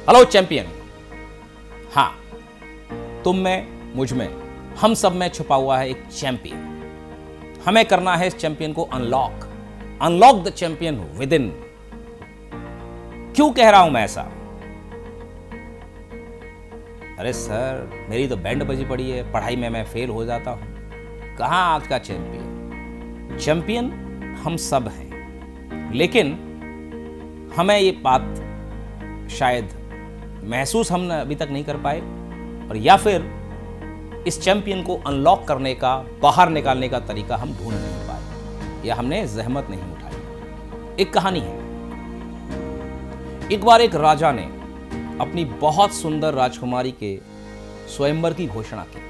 Hello champion. हाँ, तुम में, मुझ में, हम सब में छुपा हुआ है एक चैंपियन। हमें करना है इस चैंपियन को unlock the champion with in. क्यों कह रहा हूं मैं ऐसा? अरे सर, मेरी तो बैंड बजी पड़ी है, पढ़ाई में मैं फेल हो जाता हूं। कहां आज का चैंपियन? चैंपियन हम सब हैं, लेकिन हमें ये बात शायद महसूस हम अभी तक नहीं कर पाए, और या फिर इस चैंपियन को अनलॉक करने का, बाहर निकालने का तरीका हम ढूंढ नहीं पाए, या हमने जहमत नहीं उठाई। एक कहानी है। एक बार एक राजा ने अपनी बहुत सुंदर राजकुमारी के स्वयंवर की घोषणा की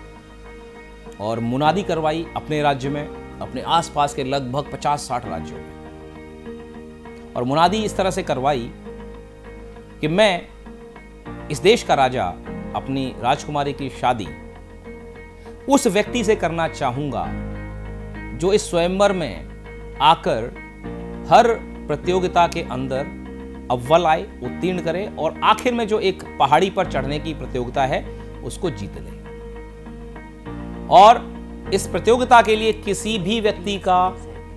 और मुनादी करवाई अपने राज्य में, अपने आसपास के लगभग 50-60 राज्यों में। और मुनादी इस तरह से करवाई कि मैं इस देश का राजा अपनी राजकुमारी की शादी उस व्यक्ति से करना चाहूंगा जो इस स्वयंवर में आकर हर प्रतियोगिता के अंदर अव्वल आए, उत्तीर्ण करे, और आखिर में जो एक पहाड़ी पर चढ़ने की प्रतियोगिता है उसको जीत ले। और इस प्रतियोगिता के लिए किसी भी व्यक्ति का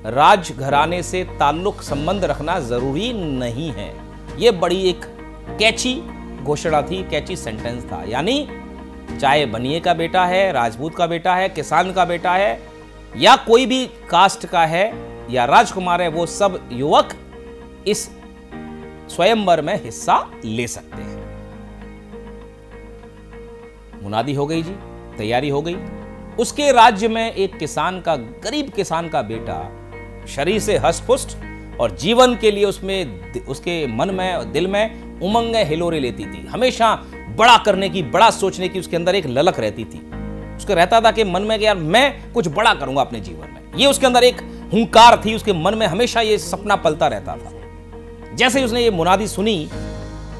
राजघराने से ताल्लुक, संबंध रखना जरूरी नहीं है। यह बड़ी एक कैची घोषणा थी, कैची सेंटेंस था। यानी चाहे बनिए का बेटा है, राजपूत का बेटा है, किसान का बेटा है, या कोई भी कास्ट का है, या राजकुमार है, वो सब युवक इस स्वयंवर में हिस्सा ले सकते हैं। मुनादी हो गई जी, तैयारी हो गई। उसके राज्य में एक किसान का, गरीब किसान का बेटा शरीर से हष्ट-पुष्ट और जीवन के लिए उसके मन में, दिल में उमंग हिलोरे लेती थी। हमेशा बड़ा करने की, बड़ा सोचने की उसके अंदर एक ललक रहती थी। उसको रहता था कि मन में कि यार मैं कुछ बड़ा करूंगा अपने जीवन में। ये उसके अंदर एक हुंकार थी, उसके मन में हमेशा ये सपना पलता रहता था। जैसे ही उसने ये मुनादी सुनी,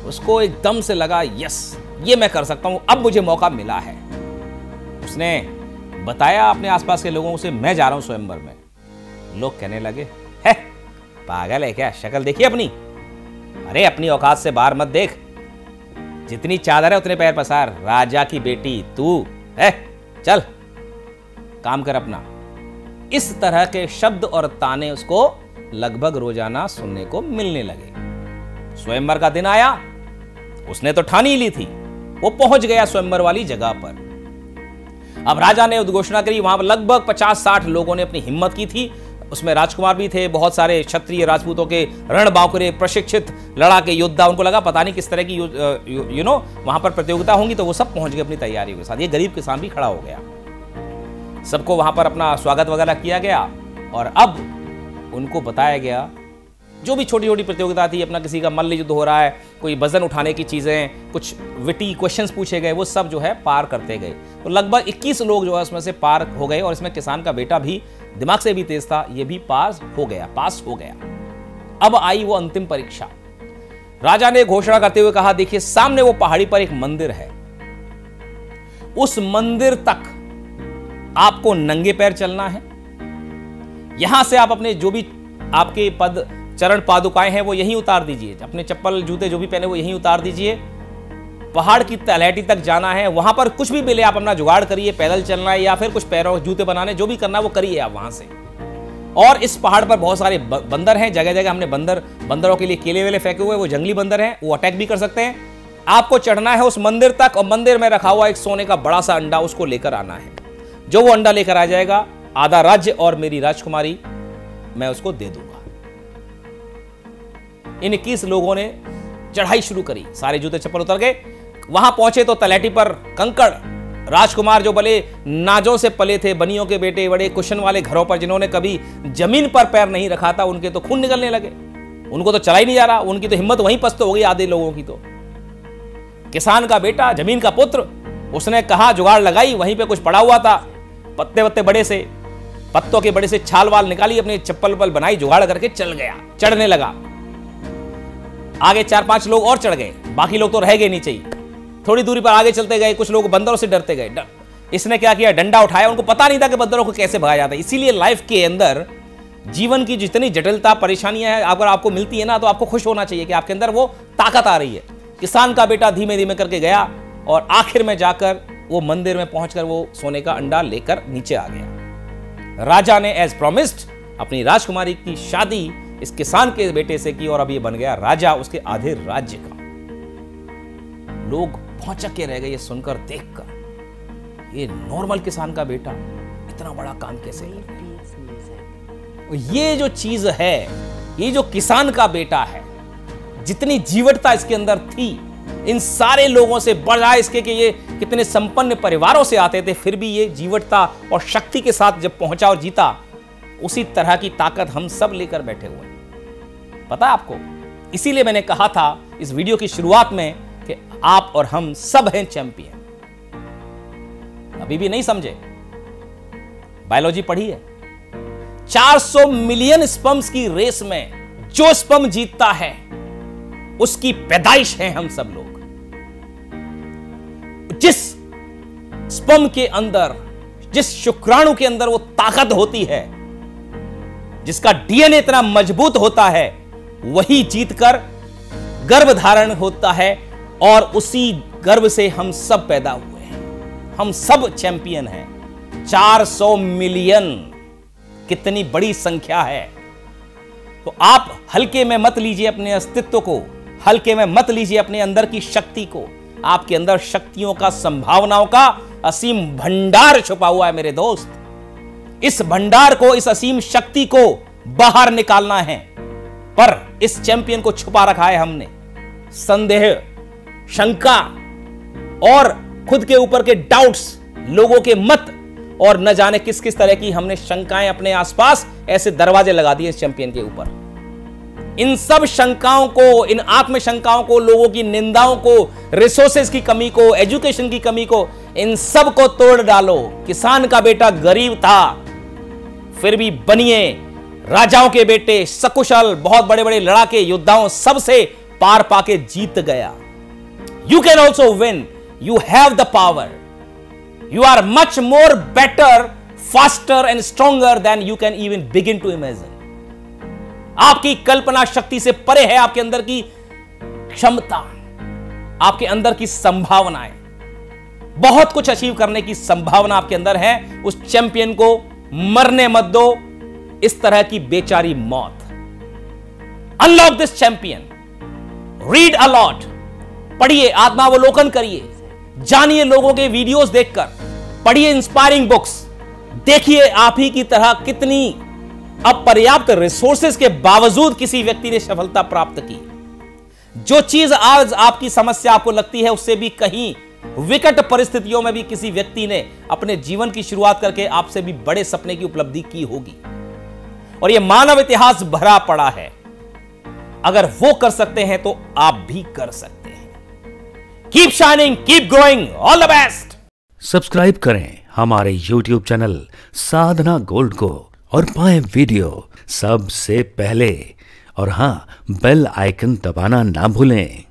उसको एकदम से लगा, यस, ये मैं कर सकता हूं, अब मुझे मौका मिला है। उसने बताया अपने आसपास के लोगों से, मैं जा रहा हूं स्वयंवर में। लोग कहने लगे, है पागल है क्या, शक्ल देखिए अपनी, अरे अपनी औकात से बाहर मत देख, जितनी चादर है उतने पैर पसार, राजा की बेटी तू है, चल काम कर अपना। इस तरह के शब्द और ताने उसको लगभग रोजाना सुनने को मिलने लगे। स्वयंवर का दिन आया, उसने तो ठानी ली थी, वो पहुंच गया स्वयंवर वाली जगह पर। अब राजा ने उद्घोषणा करी, वहां पर लगभग 50-60 लोगों ने अपनी हिम्मत की थी। उसमें राजकुमार भी थे, बहुत सारे क्षत्रिय राजपूतों के रणबांकुरे प्रशिक्षित लड़ाके योद्धा। उनको लगा पता नहीं किस तरह की वहां पर प्रतियोगिता होंगी, तो वो सब पहुंच गए अपनी तैयारियों के साथ। ये गरीब किसान भी खड़ा हो गया, सबको वहां पर अपना स्वागत वगैरह किया गया। और अब उनको बताया गया, जो भी छोटी छोटी प्रतियोगिता थी, अपना किसी का मल्ल युद्ध हो रहा है, कोई वजन उठाने की चीजें, कुछ विटी क्वेश्चंस पूछे गए, वो सब जो है पार करते गए। तो लगभग 21 लोग जो है उसमें से पार हो गए, और इसमें किसान का बेटा भी दिमाग से भी तेज था, ये भी पास हो गया। अब आई वो अंतिम परीक्षा। राजा ने घोषणा करते हुए कहा, देखिए सामने वो पहाड़ी पर एक मंदिर है, उस मंदिर तक आपको नंगे पैर चलना है। यहां से आप अपने जो भी आपके पद चरण पादुकाएं हैं वो यहीं उतार दीजिए, अपने चप्पल जूते जो भी पहने वो यहीं उतार दीजिए। पहाड़ की तलहटी तक जाना है, वहां पर कुछ भी मिले आप अपना जुगाड़ करिए, पैदल चलना है या फिर कुछ पैरों जूते बनाने, जो भी करना है वो करिए आप वहां से। और इस पहाड़ पर बहुत सारे बंदर हैं, जगह जगह हमने बंदरों के लिए केले वेले फेंके हुए, वो जंगली बंदर हैं, वो अटैक भी कर सकते हैं। आपको चढ़ना है उस मंदिर तक, और मंदिर में रखा हुआ एक सोने का बड़ा सा अंडा, उसको लेकर आना है। जो वो अंडा लेकर आ जाएगा, आधा राज्य और मेरी राजकुमारी मैं उसको दे दूंगा। इन 21 लोगों ने चढ़ाई शुरू करी, सारे जूते चप्पल उतर गए। वहां पहुंचे तो तलहटी पर कंकड़ राजकुमार, जो भले नाजों से पले थे, बनियों के बेटे, बड़े कुशन वाले घरों पर, जिन्होंने कभी जमीन पर पैर नहीं रखा था, उनके तो खून निकलने लगे। उनको तो चला ही नहीं जा रहा, उनकी तो हिम्मत वहीं पस्त हो गई आधे लोगों की। तो किसान का बेटा, जमीन का पुत्र, उसने कहा, जुगाड़ लगाई, वहीं पे कुछ पड़ा हुआ था, पत्ते वत्ते बड़े से, पत्तों के बड़े से छाल वाल निकाली, अपने चप्पल पल बनाई, जुगाड़ करके चल गया, चढ़ने लगा। आगे 4-5 लोग और चढ़ गए, बाकी लोग तो रह गए नीचे ही। थोड़ी दूरी पर आगे चलते गए, कुछ लोग बंदरों से डरते गए। इसने क्या किया, डंडा उठाया, उनको पता नहीं था कि बंदरों को कैसे भगाया जाता है। इसीलिए लाइफ के अंदर जीवन की जितनी जटिलता, परेशानियां हैं, अगर आपको मिलती है ना, तो आपको खुश होना चाहिए कि आपके अंदर वो ताकत आ रही है। किसान का बेटा धीमे धीमे करके गया और आखिर में जाकर वो मंदिर में पहुंचकर वो सोने का अंडा लेकर नीचे आ गया। राजा ने एज प्रॉमिस्ड अपनी राजकुमारी की शादी इस किसान के बेटे से की और अब ये बन गया राजा उसके आधे राज्य का। लोग भौचक के रह गए ये सुनकर, देखकर, ये नॉर्मल किसान का बेटा इतना बड़ा काम कैसे कर रहा है। ये जो चीज है, ये जो किसान का बेटा है, जितनी जीवटता इसके अंदर थी, इन सारे लोगों से बढ़ा इसके कि ये कितने संपन्न परिवारों से आते थे, फिर भी ये जीवटता और शक्ति के साथ जब पहुंचा और जीता, उसी तरह की ताकत हम सब लेकर बैठे हुए हैं। पता है आपको, इसीलिए मैंने कहा था इस वीडियो की शुरुआत में कि आप और हम सब हैं चैंपियन। अभी भी नहीं समझे? बायोलॉजी पढ़ी है? 400 मिलियन स्पर्म्स की रेस में जो स्पर्म जीतता है उसकी पैदाइश है हम सब लोग। जिस स्पर्म के अंदर, जिस शुक्राणु के अंदर वो ताकत होती है, जिसका डीएनए इतना मजबूत होता है, वही जीतकर गर्भ धारण होता है और उसी गर्भ से हम सब पैदा हुए हैं। हम सब चैंपियन हैं। 400 मिलियन कितनी बड़ी संख्या है। तो आप हल्के में मत लीजिए अपने अस्तित्व को, हल्के में मत लीजिए अपने अंदर की शक्ति को। आपके अंदर शक्तियों का, संभावनाओं का असीम भंडार छुपा हुआ है मेरे दोस्त। इस भंडार को, इस असीम शक्ति को बाहर निकालना है, पर इस चैंपियन को छुपा रखा है हमने। संदेह, शंका और खुद के ऊपर के डाउट्स, लोगों के मत और न जाने किस किस तरह की हमने शंकाएं अपने आसपास ऐसे दरवाजे लगा दिए इस चैंपियन के ऊपर। इन सब शंकाओं को, इन आत्म शंकाओं को, लोगों की निंदाओं को, रिसोर्सेज की कमी को, एजुकेशन की कमी को, इन सब को तोड़ डालो। किसान का बेटा गरीब था, फिर भी बनिए राजाओं के बेटे, सकुशल, बहुत बड़े बड़े लड़ाके, योद्धाओं सबसे पार पाके जीत गया। You can also win, you have the power, you are much more better, faster and stronger than you can even begin to imagine. आपकी कल्पना शक्ति से परे है आपके अंदर की क्षमता, आपके अंदर की संभावनाएं। बहुत कुछ अचीव करने की संभावना आपके अंदर है। उस चैंपियन को मरने मत दो इस तरह की बेचारी मौत। Unlock this champion, read a lot, पढ़िए, आत्मावलोकन करिए, जानिए लोगों के वीडियोस देखकर, पढ़िए इंस्पायरिंग बुक्स, देखिए आप ही की तरह कितनी अपर्याप्त रिसोर्सेज के बावजूद किसी व्यक्ति ने सफलता प्राप्त की। जो चीज आज आपकी समस्या आपको लगती है, उससे भी कहीं विकट परिस्थितियों में भी किसी व्यक्ति ने अपने जीवन की शुरुआत करके आपसे भी बड़े सपने की उपलब्धि की होगी। और यह मानव इतिहास भरा पड़ा है। अगर वो कर सकते हैं तो आप भी कर सकते हैं। Keep shining, keep growing, all the best. Subscribe करें हमारे YouTube चैनल साधना गोल्ड को और पाएं वीडियो सबसे पहले। और हां, बेल आइकन दबाना ना भूलें।